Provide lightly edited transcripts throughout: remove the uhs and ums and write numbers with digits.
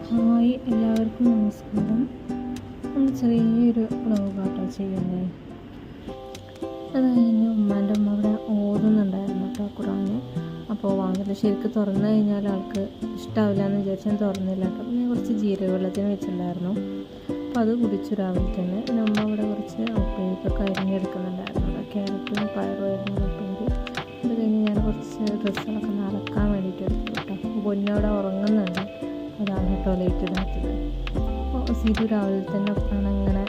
Hi, എല്ലാവർക്കും നമസ്കാരം. നമ്മൾ ചെറിയൊരു വ്ളോഗാട്ടോ ചെയ്യുന്നത്. അത് കഴിഞ്ഞ് ഉമ്മാൻ്റെ അമ്മ അവിടെ ഓതുന്നുണ്ടായിരുന്നു കേട്ടോ ഖുറാന്. അപ്പോൾ വാങ്ങില്ല, ശരിക്കും തുറന്നു കഴിഞ്ഞാൽ ആൾക്ക് ഇഷ്ടാവില്ല എന്ന് വിചാരിച്ചാൽ തുറന്നില്ല കേട്ടോ. പിന്നെ കുറച്ച് ജീരക വെള്ളത്തിന് വെച്ചിട്ടുണ്ടായിരുന്നു. അപ്പോൾ അത് കുടിച്ചു രാവിലെ തന്നെ. പിന്നെ അമ്മ അവിടെ കുറച്ച് ഉപ്പേരിക്കൊക്കെ അരിഞ്ഞെടുക്കുന്നുണ്ടായിരുന്നു. ക്യാരറ്റും പയറുമായിരുന്നു ഉപ്പേരി. അത് കഴിഞ്ഞ് ഞാൻ കുറച്ച് ഡ്രസ്സുകളൊക്കെ നടക്കാൻ വേണ്ടിയിട്ട് എടുത്തു കേട്ടോ. പൊന്നവിടെ ഉറങ്ങുന്നുണ്ട്, അതാണ് കേട്ടോ ലേറ്റ് ഇടാത്തത്. അപ്പോൾ സീതു രാവിലെ തന്നെ അങ്ങനെ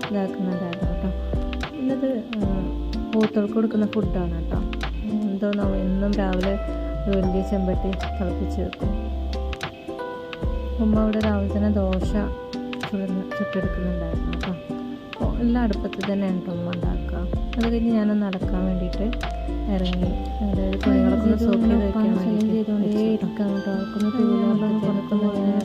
ഇതാക്കുന്നുണ്ടായിരുന്നു കേട്ടോ. പിന്നത് പോത്തുകൾക്ക് കൊടുക്കുന്ന ഫുഡാണ് കേട്ടോ. എന്തോന്നോ എന്നും രാവിലെ ഒരു വലിയ ചെമ്പട്ടി തിളപ്പിച്ച് വെക്കും. ഉമ്മ അവിടെ രാവിലെ തന്നെ ദോശ ചുട്ടെടുക്കുന്നുണ്ടായിരുന്നു കേട്ടോ. അപ്പോൾ എല്ലാം അടുപ്പത്ത് തന്നെയാണ് കേട്ടോ ഉമ്മ ഉണ്ടാക്കുക. അത് കഴിഞ്ഞ് ഞാനൊന്ന് നടക്കാൻ വേണ്ടിയിട്ട് ഇറങ്ങി. അതായത് തുണികളൊക്കെ ഒന്ന് സോക്ക് ചെയ്ത് വയ്ക്കാൻ വേണ്ടിയിട്ട് ഇരിക്കാൻ കേട്ടോ. അവർക്കൊന്ന് ടൂവീലറിലൊക്കെ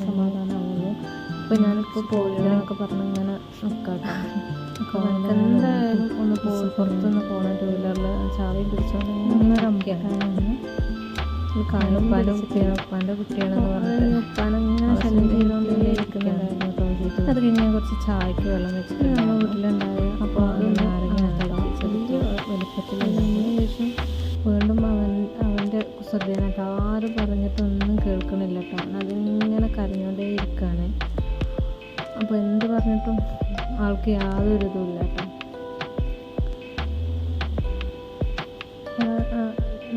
സമാധാനമാവുള്ളൂ. അപ്പോൾ ഞാനിപ്പോൾ പോലെന്നൊക്കെ പറഞ്ഞ് ഇങ്ങനെ നിൽക്കാം കേട്ടോ. എന്തായാലും ഒന്ന് പുറത്തൊന്ന് പോകണം ടൂവീലറിൽ. ചാവിയും പിടിച്ചോണ്ട് ഇങ്ങനെ അമ്മയാണ് കാണും. ഉപ്പാൻ്റെ കുട്ടിയാണ്, ഉപ്പാൻ്റെ കുട്ടിയാണെന്ന് പറഞ്ഞിട്ട് ഉപ്പാനങ്ങനെ ശല്യം ചെയ്തുകൊണ്ട് ഇരിക്കുന്നുണ്ടായിരുന്നു കേട്ടോ. അത് കഴിഞ്ഞ് ഞാൻ കുറച്ച് ചായക്ക് വെള്ളം വെച്ചിട്ട് നമ്മൾ വീട്ടിലുണ്ടായ അപ്പോൾ അതൊന്ന് അരങ്ങാട്ടോ ചെറിയ വലുപ്പത്തിലുണ്ടായതിനു ശേഷം വീണ്ടും അവൻ്റെ കുസൃതിയായിട്ട് ആരും പറഞ്ഞിട്ടൊന്നും കേൾക്കണില്ല കേട്ടോ. അതിങ്ങനെ കരഞ്ഞുകൊണ്ടേ ഇരിക്കുകയാണ്. അപ്പോൾ എന്ത് പറഞ്ഞിട്ടും ആൾക്ക് യാതൊരു ഇതുമില്ല കേട്ടോ.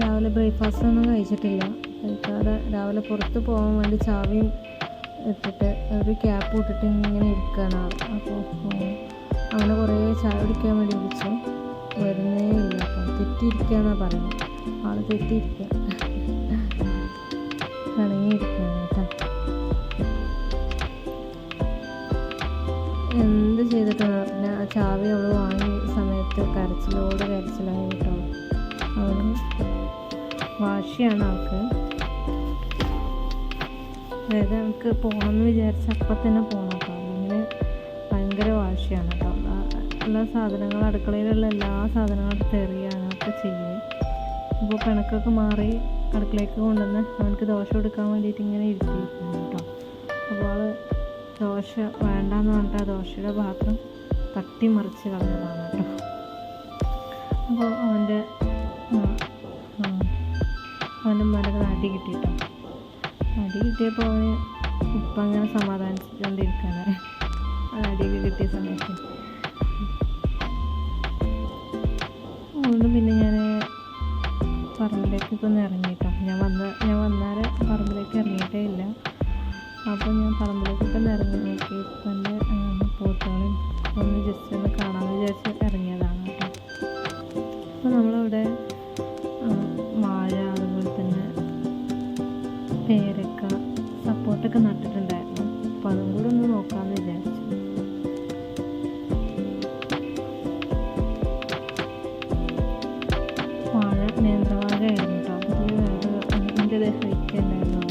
രാവിലെ ബ്രേക്ക്ഫാസ്റ്റ് ഒന്നും കഴിച്ചിട്ടില്ല. കഴിക്കാതെ രാവിലെ പുറത്ത് പോകാൻ വേണ്ടി ചാവിയും ഇട്ടിട്ട് ഒരു ക്യാപ്പ് ഇട്ടിട്ട് ഇങ്ങനെ ഇരിക്കുകയാണ് ആൾ. അപ്പോൾ അവനെ കുറേ ചായ കുടിക്കാൻ വേണ്ടി വിളിച്ചു, വരുന്നേ ഇല്ല കേട്ടോ. തെറ്റിയിരിക്കുക എന്നാണ് പറയുന്നത്. ആൾ തെറ്റിയിരിക്കുക, ഇണങ്ങിയിരിക്കുകയാണ് കേട്ടോ. എന്ത് ചെയ്തിട്ടാണ് പിന്നെ ആ ചാവി അവൾ വാങ്ങിയ സമയത്ത് കരച്ചിലായി കേട്ടോ. അവന് വാശിയാണ് ആൾക്ക്. അതായത് നമുക്ക് പോകണമെന്ന് വിചാരിച്ച അപ്പം തന്നെ പോകണം കേട്ടോ. അങ്ങനെ ഭയങ്കര വാശിയാണ് കേട്ടോ. എല്ലാ സാധനങ്ങളും അടുക്കളയിലുള്ള എല്ലാ സാധനങ്ങളും എടുത്ത് എറിയാണ് ഒക്കെ ചെയ്യും. അപ്പോൾ പിണക്കൊക്കെ മാറി അടുക്കളയ്ക്ക് കൊണ്ടുവന്ന് അവനക്ക് ദോശ കൊടുക്കാൻ വേണ്ടിയിട്ട് ഇങ്ങനെ ഇരിക്കുന്നു കേട്ടോ. അപ്പോൾ ആൾ ദോശ വേണ്ടാന്ന് പറഞ്ഞിട്ട് ആ ദോശയുടെ പാത്രം തട്ടിമറിച്ച് കളഞ്ഞതാണ് കേട്ടോ. അപ്പോൾ അവൻ്റെ ഉമ്മയുടെ അടി കിട്ടിയിട്ടോ. അടി കിട്ടിയപ്പോൾ അവന് ഉപ്പ അങ്ങനെ സമാധാനിച്ചുകൊണ്ടിരിക്കുകയാണ്. അടിയൊക്കെ കിട്ടിയ സമയത്ത് അതുകൊണ്ട് പിന്നെ ഞാൻ പറമ്പിലേക്കൊക്കെ ഒന്ന് ഇറങ്ങിയിട്ടോ. ഞാൻ വന്നാല് പറമ്പിലേക്ക് ഇറങ്ങിയിട്ടേ ഇല്ല. അപ്പോൾ ഞാൻ പറമ്പിലേക്കൊക്കെ ഒന്ന് ഇറങ്ങി നോക്കി. ഇപ്പൻ്റെ പോത്തുകളെയും ഒന്ന് ജസ്റ്റ് ഒന്ന് കാണാമെന്ന് വിചാരിച്ച് ഇറങ്ങിയതാണ് കേട്ടോ. അപ്പോൾ നമ്മളവിടെ വാഴ, അതുപോലെ തന്നെ പേരക്ക, സപ്പോർട്ടൊക്കെ നട്ടിട്ടുണ്ടായിരുന്നു. അപ്പോൾ അതും കൂടെ ഒന്ന് നോക്കാമെന്ന് വിചാരിച്ചു. വാഴ നേന്ത്രവാഴയായിരുന്നു കേട്ടോ. അതിൻ്റെ ഹൈറ്റ് ഉണ്ടായിരുന്നു.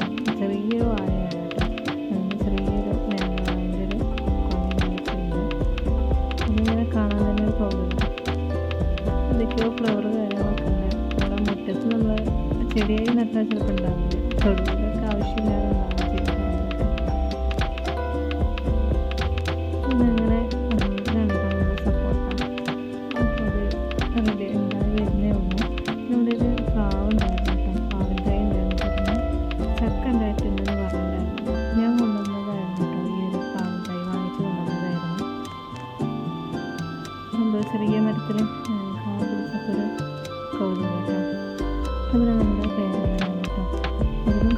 ചെറിയൊരു വാഴയാണ് കേട്ടോ. അതിൻ്റെ ചെറിയൊരു നേന്ത്രവാഴൻ്റെ ഒരു കോമ്പിനേഷനുണ്ട്. അതിങ്ങനെ കാണാൻ തന്നെ ഒരു തോന്നുന്നു. എന്തൊക്കെയോ ഫ്ലവർ കാര്യങ്ങളൊക്കെ ഉണ്ട്. നമ്മുടെ മുറ്റത്ത് നമ്മൾ ചെടിയായി നട്ടാൽ ചിലപ്പോൾ ഉണ്ടാവില്ല. തൊടുവിലൊക്കെ ആവശ്യമില്ലാതെ അങ്ങനെ രണ്ടാമത് സപ്പോർട്ടാണ്. അപ്പോൾ അത് റെഡി ഉണ്ടായി വരുന്നേ ഉള്ളൂ. ഇവിടെ ഒരു പ്രാവ് ഉണ്ടായിരുന്നു കേട്ടോ. പ്രാവിൻ തൈ ഉണ്ടായിരുന്നു. ചക്ക ഉണ്ടായിട്ടുണ്ടെന്ന് പറഞ്ഞിട്ടുണ്ടായിരുന്നു. ഞാൻ കൊണ്ടുവന്നതായിരുന്നു കേട്ടോ. ഈ ഒരു പ്രാവിൻ തൈ വാങ്ങിച്ച് കൊണ്ടുവന്നതായിരുന്നു. എന്തോ ചെറിയ മരത്തിൽ കാ പിടിച്ചൊരു കൗതുകം കേട്ടോ. അതുപോലെ നമ്മുടെ പേരാണ് കേട്ടോ. അതിലും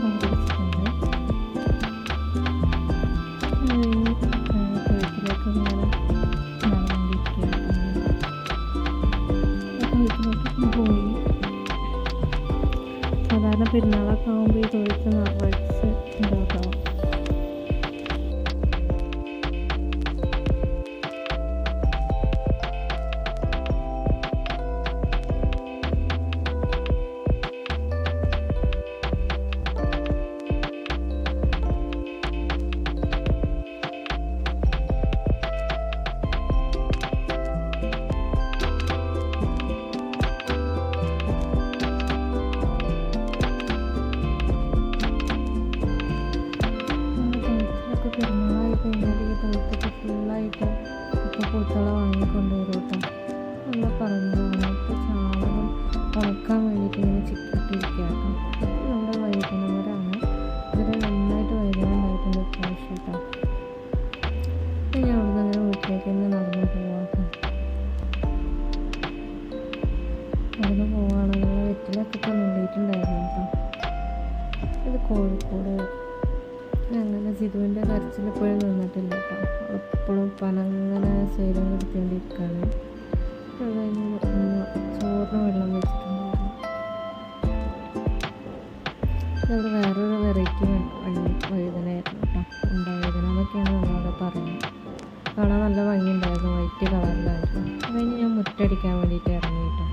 ഇത് കോഴിക്കോട്. അങ്ങനെ ജിതുവിൻ്റെ കരച്ചിൽ എപ്പോഴും നിന്നിട്ടില്ല കേട്ടോ. എപ്പോഴും പനങ്ങനെ സ്വൈരം കൊടുത്തുകൊണ്ടിരിക്കുകയാണ്. അത് കഴിഞ്ഞ് ചോറിന് വെള്ളം വെച്ചിട്ടുണ്ടായിരുന്നു. ഇവിടെ വേറൊരു വെറൈറ്റി വഴുതനായിരുന്നു കേട്ടോ. വഴുതന എന്നൊക്കെയാണ് നമ്മളവിടെ പറയുന്നത്. കാണാൻ നല്ല ഭംഗിയുണ്ടായിരുന്നു, വൈറ്റ് കളറിലായിരുന്നു. അത് കഴിഞ്ഞ് ഞാൻ മുറ്റടിക്കാൻ വേണ്ടിയിട്ട് ഇറങ്ങി കേട്ടോ.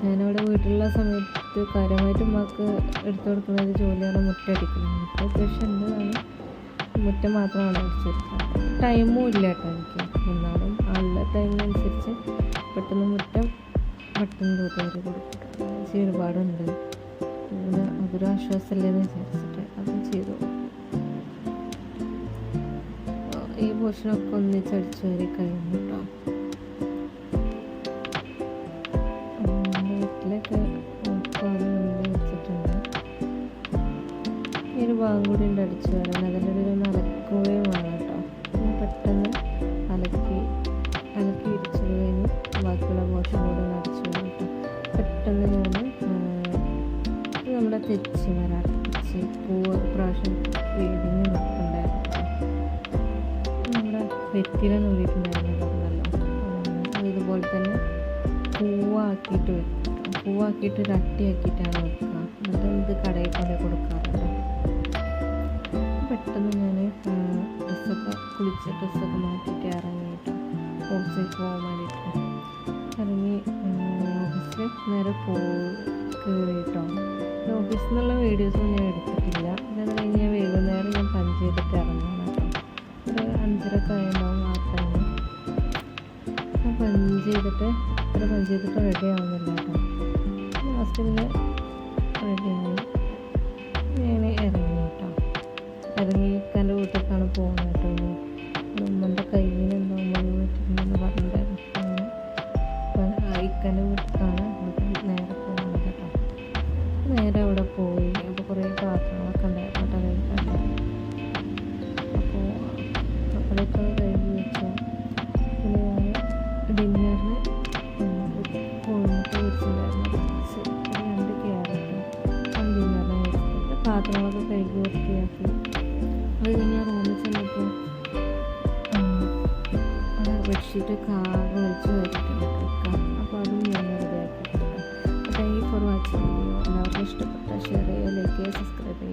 ഞാനിവിടെ വീട്ടിലുള്ള സമയത്ത് കാര്യമായിട്ട് ഉമ്മക്ക് എടുത്തു കൊടുക്കുന്ന ഒരു ജോലിയാണ് മുറ്റടിക്കുന്നത്. മുറ്റ അത്യാവശ്യം ഉണ്ട്, മുറ്റം മാത്രമാണ് അടിച്ചെടുക്കുന്നത്. ടൈമും ഇല്ല കേട്ടോ എനിക്ക്. എന്നാലും ആളുടെ ടൈമിനനുസരിച്ച് പെട്ടെന്ന് മുറ്റം പെട്ടെന്ന് തൂത്തുവാരി കൊടുക്കും. ഒരുപാടുണ്ട്, പിന്നെ അതൊരു ആശ്വാസമല്ലേന്ന് വിചാരിച്ചിട്ട് അത് ചെയ്തു. ഈ പോർഷനൊക്കെ ഒന്നിച്ചടിച്ചു വരി കഴിഞ്ഞു കേട്ടോ. വീട്ടിലൊക്കെ വെച്ചിട്ടുണ്ട്. ഈ ഒരു ഭാഗം കൂടി ഉണ്ട് അടിച്ചു വരാൻ. അതിലൊരു അലക്കുകയും വേണം കേട്ടോ. പെട്ടെന്ന് അലക്കി വിരിച്ചു കഴിഞ്ഞ് ബാക്കിയുള്ള പോർഷൻ കൂടി ഒന്ന് അടിച്ചു വരും കേട്ടോ. പെട്ടെന്ന് ഞാൻ നമ്മുടെ തെച്ചി തെച്ചി പൂവ് പ്രാവശ്യം വീടിന് നിൽക്കുന്നുണ്ടായിരുന്നു. നമ്മുടെ വെറ്റില നുള്ളിയിട്ടുണ്ടായിരുന്നു പറഞ്ഞല്ലോ. ഇതുപോലെ തന്നെ പൂവാക്കിയിട്ട് വെക്കും. പൂവാക്കിയിട്ട് ഒരു അട്ടിയാക്കിയിട്ടാണ് വെക്കുക. എന്നിട്ട് ഇത് കടയിൽ കൊണ്ട് കൊടുക്കാറുണ്ട്. പെട്ടെന്ന് ഞാൻ കുളിച്ച ഡ്രസ്സൊക്കെ മാറ്റിയിട്ട് ഇറങ്ങിയിട്ട് ഓഫീസിലേക്ക് പോകാൻ വേണ്ടിയിട്ട് ഇറങ്ങി. ഓഫീസിൽ നേരെ കയറിയിട്ടോ. ഓഫീസിൽ നിന്നുള്ള വീഡിയോസൊന്നും ഞാൻ എടുത്തിട്ടില്ല. അത് കഴിഞ്ഞ് വൈകുന്നേരം ഞാൻ പഞ്ച് ചെയ്തിട്ട് ഇറങ്ങണം കേട്ടോ. ഒരു 5:30 ആയിട്ടുണ്ടാവും ആ ടൈം. ഞാൻ പഞ്ച് ചെയ്തിട്ട് റെഡി ആവുന്നില്ല കേട്ടോ. ലാസ്റ്റ് പിന്നെ റെഡിയായി ഞാൻ ഇറങ്ങി കേട്ടോ. ഇറങ്ങി ഇക്കാൻ്റെ വീട്ടിലേക്കാണ് പോകുന്നത് കേട്ടോ. ഉമ്മൻ്റെ കയ്യിന് എന്തോ വീട്ടിലെന്ന് പറഞ്ഞിട്ടുണ്ടായിരുന്നു. അങ്ങനെ ഇക്കാൻ്റെ വീട്ടിലേക്കാണ് നേരെ പോകുന്നത് കേട്ടോ. നേരെ അവിടെ പോയി. അപ്പോൾ കുറേ പാത്രങ്ങളൊക്കെ ഉണ്ടായിരുന്നു കേട്ടോ കഴിക്കാൻ. അപ്പോൾ അവിടെയൊക്കെ കഴുകി വെച്ചു. പിന്നെ ഞാൻ ഡിന്നറിന് കോഴിമുട്ട വെച്ചിട്ടുണ്ടായിരുന്നു. 2 ക്യാരറ്റ് ഡിന്നറിന് വെച്ചിട്ട് പാത്രങ്ങളൊക്കെ കഴുകി വൃത്തിയാക്കി. അത് കഴിഞ്ഞ് റൂമിൽ ചെന്നപ്പോൾ അവിടെ ബെഡ്ഷീറ്റൊക്കെ ആകെ വലിച്ച് വെച്ചിട്ടുണ്ട്. അപ്പോൾ അതും ഞാൻ റെഡിയാക്കിയിട്ടുണ്ട്. Thank you for watching. എല്ലാവർക്കും ഇഷ്ടപ്പെട്ട ഷെയർ ചെയ്യുക, ലൈക്ക് ചെയ്യുക, സബ്സ്ക്രൈബ് ചെയ്യുക.